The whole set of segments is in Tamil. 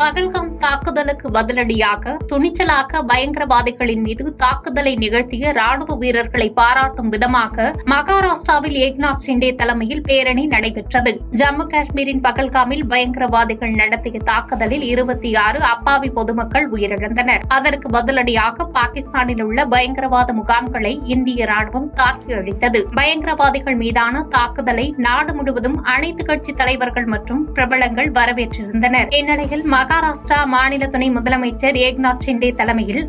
பகல்காம் தாக்குதலுக்கு பதிலடியாக துணிச்சலாக பயங்கரவாதிகளின் மீது தாக்குதலை நிகழ்த்திய ராணுவ வீரர்களை பாராட்டும் விதமாக மகாராஷ்டிராவில் ஏக்நாத் ஷிண்டே தலைமையில் பேரணி நடைபெற்றது. ஜம்மு காஷ்மீரின் பகல்காமில் பயங்கரவாதிகள் நடத்திய தாக்குதலில் 26 அப்பாவி பொதுமக்கள் உயிரிழந்தனர். அதற்கு பதிலடியாக பாகிஸ்தானில் உள்ள பயங்கரவாத முகாம்களை இந்திய ராணுவம் தாக்கி அழித்தது. பயங்கரவாதிகள் மீதான தாக்குதலை நாடு முழுவதும் அனைத்து கட்சி தலைவர்கள் மற்றும் பிரபலங்கள் வரவேற்றிருந்தனர். இந்நிலையில் மகாராஷ்டிரா மாநில துணை முதலமைச்சர் ஏக்நாத் ஷிண்டே தலைமையில்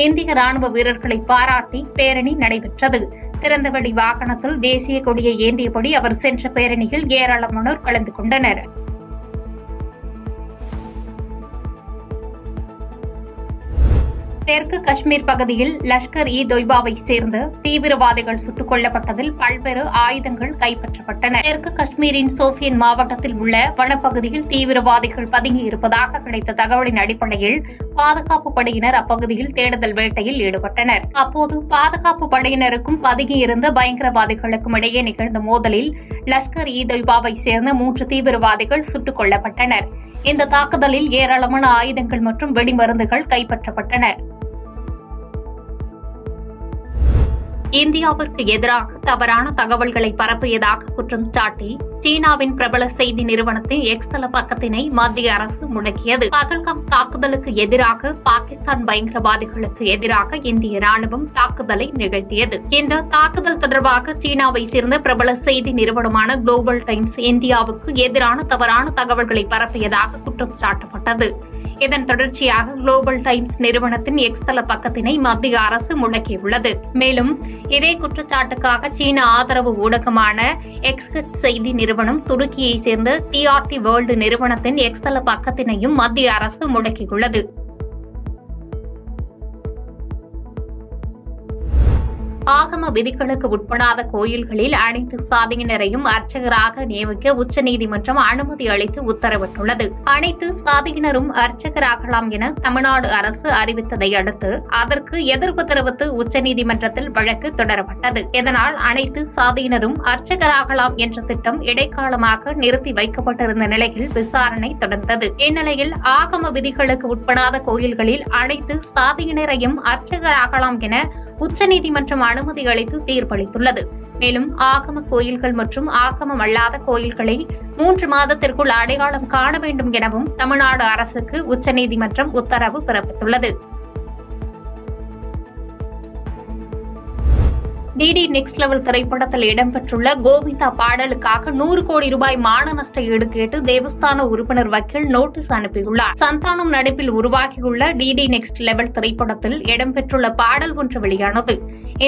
இந்திய ராணுவ வீரர்களை பாராட்டி பேரணி நடைபெற்றது. திறந்தவெளி வாகனத்தில் தேசிய கொடியை ஏந்தியபடி அவர் சென்ற பேரணியில் ஏராளமானோர் கலந்து கொண்டனர். தெற்கு காஷ்மீர் பகுதியில் லஷ்கர்-இ-தொய்பாவை சேர்ந்த தீவிரவாதிகள் சுட்டுக் கொல்லப்பட்டதில் பல்வேறு ஆயுதங்கள் கைப்பற்றப்பட்டன. தெற்கு காஷ்மீரின் சோபியன் மாவட்டத்தில் உள்ள வனப்பகுதியில் தீவிரவாதிகள் பதுங்கியிருப்பதாக கிடைத்த தகவலின் அடிப்படையில் பாதுகாப்பு படையினர் அப்பகுதியில் தேடுதல் வேட்டையில் ஈடுபட்டனர். அப்போது பாதுகாப்பு படையினருக்கும் பதுங்கியிருந்த பயங்கரவாதிகளுக்கும் இடையே நிகழ்ந்த மோதலில் லஷ்கர்-இ-தொய்பாவை சேர்ந்த 3 தீவிரவாதிகள் சுட்டுக் கொல்லப்பட்டனர். இந்த தாக்குதலில் ஏராளமான ஆயுதங்கள் மற்றும் வெடிமருந்துகள் கைப்பற்றப்பட்டன. இந்தியாவிற்கு எதிராக தவறான தகவல்களை பரப்பியதாக குற்றம் சாட்டி சீனாவின் பிரபல செய்தி நிறுவனத்தின் எக்ஸ் தள பக்கத்தினை மத்திய அரசு முடக்கியது. பகல்காம் தாக்குதலுக்கு எதிராக பாகிஸ்தான் பயங்கரவாதிகளுக்கு எதிராக இந்திய ராணுவம் தாக்குதலை நிகழ்த்தியது. இந்த தாக்குதல் தொடர்பாக சீனாவை சேர்ந்த பிரபல செய்தி நிறுவனமான குளோபல் டைம்ஸ் இந்தியாவுக்கு எதிரான தவறான தகவல்களை பரப்பியதாக குற்றம் சாட்டப்பட்டது. இதன் தொடர்ச்சியாக குளோபல் டைம்ஸ் நிறுவனத்தின் எக்ஸ் தள பக்கத்தினை மத்திய அரசு முடக்கியுள்ளது. மேலும் இதே குற்றச்சாட்டுக்காக சீன ஆதரவு ஊடகமான எக்ஸ்ஹெச் செய்தி நிறுவனம் துருக்கியை சேர்ந்த டிஆர்டி வேர்ல்டு நிறுவனத்தின் எக்ஸ் தள பக்கத்தினையும் மத்திய அரசு முடக்கியுள்ளது. ஆகம விதிகளுக்கு உட்படாத கோயில்களில் அனைத்து சாதியினரையும் அர்ச்சகராக நியமிக்க உச்சநீதிமன்றம் அனுமதி அளித்து உத்தரவிட்டுள்ளது. அனைத்து சாதியினரும் அர்ச்சகராகலாம் என தமிழ்நாடு அரசு அறிவித்ததை அடுத்து அதற்கு எதிர்ப்பு தெரிவித்து உச்சநீதிமன்றத்தில் வழக்கு தொடரப்பட்டது. இதனால் அனைத்து சாதியினரும் அர்ச்சகராகலாம் என்ற திட்டம் இடைக்காலமாக நிறுத்தி வைக்கப்பட்டிருந்த நிலையில் விசாரணை தொடர்ந்தது. இந்நிலையில் ஆகம விதிகளுக்கு உட்படாத கோயில்களில் அனைத்து சாதியினரையும் அர்ச்சகராகலாம் என உச்சநீதிமன்றம் அனுமதி அளித்து தீர்ப்பளித்துள்ளது. மேலும் ஆகம கோயில்கள் மற்றும் ஆகமம் அல்லாத கோயில்களை 3 மாதத்திற்குள் அடையாளம் காண வேண்டும் எனவும் தமிழ்நாடு அரசுக்கு உச்சநீதிமன்றம் உத்தரவு பிறப்பித்துள்ளது. டிடி நெக்ஸ்ட் லெவல் திரைப்படத்தில் இடம்பெற்றுள்ள கோவிந்தா பாடலுக்காக 100 கோடி ரூபாய் மான நஷ்ட ஈடு கேட்டு தேவஸ்தான உறுப்பினர் வக்கீல் நோட்டீஸ் அனுப்பியுள்ளார். சந்தானம் நடிப்பில் உருவாகியுள்ள டிடி நெக்ஸ்ட் லெவல் திரைப்படத்தில் இடம்பெற்றுள்ள பாடல் ஒன்று வெளியானது.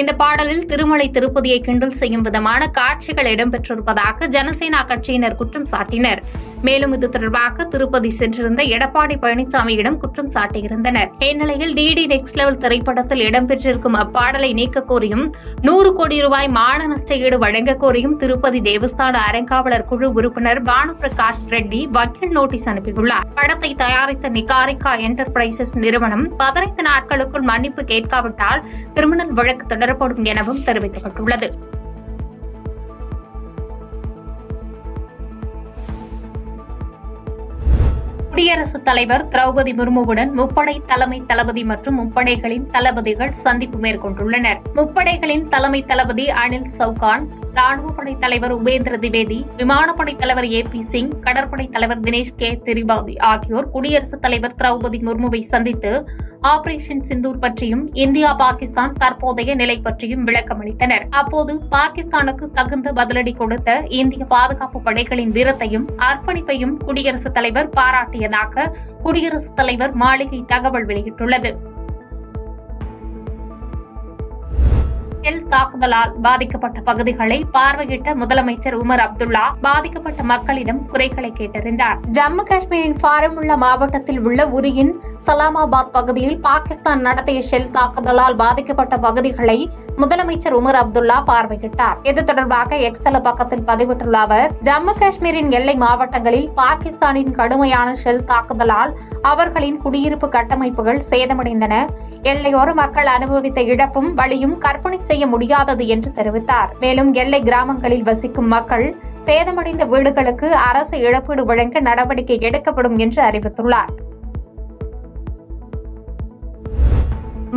இந்த பாடலில் திருமலை திருப்பதியை கிண்டல் செய்யும் விதமான காட்சிகள் இடம்பெற்றிருப்பதாக ஜனசேனா கட்சியினர் குற்றம் சாட்டினர். மேலும் இது தொடர்பாக திருப்பதி சென்றிருந்த எடப்பாடி பழனிசாமியிடம் குற்றம் சாட்டியிருந்தனர். இந்நிலையில் டிடி நெக்ஸ்ட் லெவல் திரைப்படத்தில் இடம்பெற்றிருக்கும் அப்பாடலை நீக்க கோரியும் 100 கோடி ரூபாய் மான நஷ்ட ஈடு வழங்க கோரியும் திருப்பதி தேவஸ்தான அறங்காவலர் குழு உறுப்பினர் பானு பிரகாஷ் ரெட்டி வக்கீல் நோட்டீஸ் அனுப்பியுள்ளார். படத்தை தயாரித்த நிகாரிகா என்டர்பிரைசஸ் நிறுவனம் 15 நாட்களுக்குள் மன்னிப்பு கேட்காவிட்டால் கிரிமினல் வழக்கு தொடரப்படும் எனவும் தெரிவிக்கப்பட்டுள்ளது. குடியரசுத் தலைவர் திரௌபதி முர்முவுடன் முப்படை தலைமை தளபதி மற்றும் முப்படைகளின் தளபதிகள் சந்திப்பு மேற்கொண்டுள்ளனர். முப்படைகளின் தலைமை தளபதி அனில் சௌகான், ராணுவப்படை தலைவர் உபேந்திர திவேதி, விமானப்படை தலைவர் AP சிங், கடற்படை தலைவர் தினேஷ் கே திரிபாதி ஆகியோர் குடியரசுத் தலைவர் திரௌபதி முர்முவை சந்தித்து ஆபரேஷன் சிந்தூர் பற்றியும் இந்தியா பாகிஸ்தான் தற்போதைய நிலை பற்றியும் விளக்கமளித்தனர். அப்போது பாகிஸ்தானுக்கு தகுந்த பதிலடி கொடுத்த இந்திய பாதுகாப்பு படைகளின் வீரத்தையும் அர்ப்பணிப்பையும் குடியரசுத் தலைவர் பாராட்டியதாக குடியரசுத் தலைவர் மாளிகை தகவல் வெளியிட்டுள்ளது. ஷெல் தாக்குதலால் பாதிக்கப்பட்ட பகுதிகளை பார்வையிட்ட முதலமைச்சர் உமர் அப்துல்லா பாதிக்கப்பட்ட மக்களிடம் குறைகளை கேட்டறிந்தார். ஜம்மு காஷ்மீரின் பாரமுல்லா மாவட்டத்தில் உள்ள உரியின் சலாமாபாத் பகுதியில் பாகிஸ்தான் நடத்திய ஷெல் தாக்குதலால் பாதிக்கப்பட்ட பகுதிகளை முதலமைச்சர் உமர் அப்துல்லா பார்வையிட்டார். இது தொடர்பாக எக்ஸ் தள பக்கத்தில் பதிவிட்டுள்ள அவர், ஜம்மு காஷ்மீரின் எல்லை மாவட்டங்களில் பாகிஸ்தானின் கடுமையான ஷெல் தாக்குதலால் அவர்களின் குடியிருப்பு கட்டமைப்புகள் சேதமடைந்தன. எல்லையோர மக்கள் அனுபவித்த இழப்பும் வலியும் கற்பனை செய்ய முடியாதது என்று தெரிவித்தார். மேலும் எல்லை கிராமங்களில் வசிக்கும் மக்கள் சேதமடைந்த வீடுகளுக்கு அரசு இழப்பீடு வழங்க நடவடிக்கை எடுக்கப்படும் என்று அறிவித்துள்ளார்.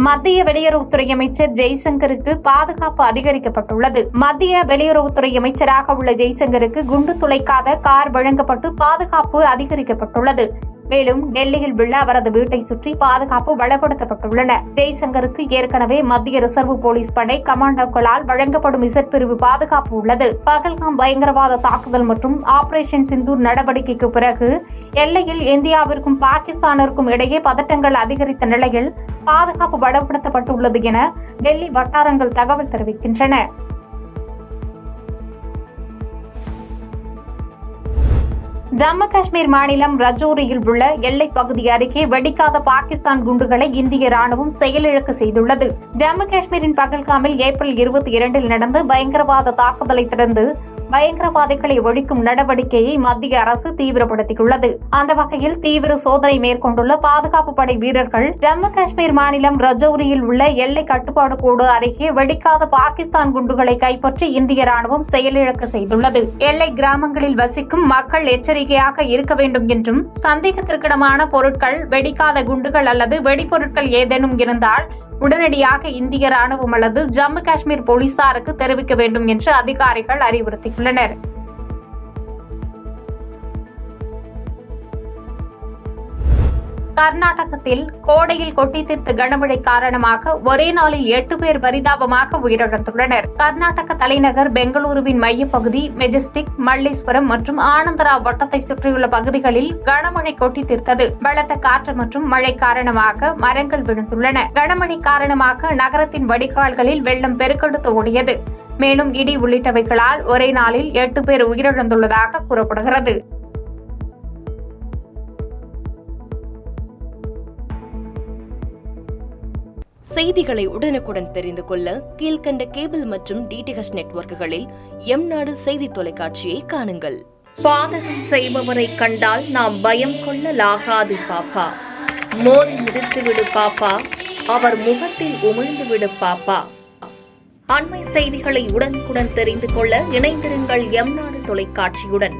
மத்திய வெளியுறவுத்துறை அமைச்சர் ஜெய்சங்கருக்கு பாதுகாப்பு அதிகரிக்கப்பட்டுள்ளது. மத்திய வெளியுறவுத்துறை அமைச்சராக உள்ள ஜெய்சங்கருக்கு குண்டு துளைக்காத கார் வழங்கப்பட்டு பாதுகாப்பு அதிகரிக்கப்பட்டுள்ளது. மேலும் டெல்லியில் உள்ள அவரது வீட்டை சுற்றி பாதுகாப்பு பலப்படுத்தப்பட்டுள்ளன. ஜெய்சங்கருக்கு ஏற்கனவே மத்திய ரிசர்வ் போலீஸ் படை கமாண்டோக்களால் வழங்கப்படும் இசட் பிரிவு பாதுகாப்பு உள்ளது. பகல்காம் பயங்கரவாத தாக்குதல் மற்றும் ஆபரேஷன் சிந்தூர் நடவடிக்கைக்கு பிறகு எல்லையில் இந்தியாவிற்கும் பாகிஸ்தானிற்கும் இடையே பதட்டங்கள் அதிகரித்த நிலையில் பாதுகாப்பு பலப்படுத்தப்பட்டுள்ளது என டெல்லி வட்டாரங்கள் தகவல் தெரிவிக்கின்றன. ஜம்மு காஷ்மீர் மாநிலம் ரஜோரியில் உள்ள எல்லைப் பகுதி அருகே வெடிக்காத பாகிஸ்தான் குண்டுகளை இந்திய ராணுவம் செயலிழக்க செய்துள்ளது. ஜம்மு காஷ்மீரின் பகல்காமில் ஏப்ரல் 22 நடந்த பயங்கரவாத தாக்குதலை தொடர்ந்து பயங்கரவாதிகளை ஒழிக்கும் நடவடிக்கையை மத்திய அரசு தீவிரப்படுத்தியுள்ளது. அந்த வகையில் தீவிர சோதனை மேற்கொண்டுள்ள பாதுகாப்பு படை வீரர்கள் ஜம்மு காஷ்மீர் மாநிலம் ரஜோரியில் உள்ள எல்லை கட்டுப்பாடு கோடு அருகே வெடிக்காத பாகிஸ்தான் குண்டுகளை கைப்பற்றி இந்திய ராணுவம் செயலிழக்க செய்துள்ளது. எல்லை கிராமங்களில் வசிக்கும் மக்கள் எச்சரிக்கையாக இருக்க வேண்டும் என்றும் சந்தேகத்திற்கிடமான பொருட்கள், வெடிக்காத குண்டுகள் அல்லது வெடிபொருட்கள் ஏதேனும் இருந்தால் உடனடியாக இந்திய ராணுவம் அல்லது ஜம்மு காஷ்மீர் போலீசாருக்கு தெரிவிக்க வேண்டும் என்று அதிகாரிகள் அறிவுறுத்தியுள்ளனர். கர்நாடகத்தில் கோடையில் கொட்டி தீர்த்த கனமழை காரணமாக ஒரே நாளில் 8 பேர் பரிதாபமாக உயிரிழந்துள்ளனர். கர்நாடக தலைநகர் பெங்களூருவின் மையப்பகுதி, மெஜஸ்டிக், மல்லேஸ்வரம் மற்றும் ஆனந்தரா வட்டத்தை சுற்றியுள்ள பகுதிகளில் கனமழை கொட்டி தீர்த்தது. பலத்த காற்று மற்றும் மழை காரணமாக மரங்கள் விழுந்துள்ளன. கனமழை காரணமாக நகரத்தின் வடிகால்களில் வெள்ளம் பெருக்கெடுத்து ஓடியது. மேலும் இடி உள்ளிட்டவைகளால் ஒரே நாளில் 8 பேர் உயிரிழந்துள்ளதாக கூறப்படுகிறது. செய்திகளை உடனுக்குடன் தெரிந்து கொள்ள கீழ்கண்ட கேபிள் மற்றும் டிடிஎச் நெட்வொர்க்குகளில் எம்நாடு செய்தி தொலைக்காட்சியை காணுங்கள். பாதகம் செய்பவரை கண்டால் நாம் பயம் கொள்ளலாகாது பாப்பா. மோதி மிதித்துவிடு பாப்பா, அவர் முகத்தில் உமிழ்ந்துவிடு பாப்பா. அண்மை செய்திகளை உடனுக்குடன் தெரிந்து கொள்ள இணைந்திருங்கள் எம்நாடு தொலைக்காட்சியுடன்.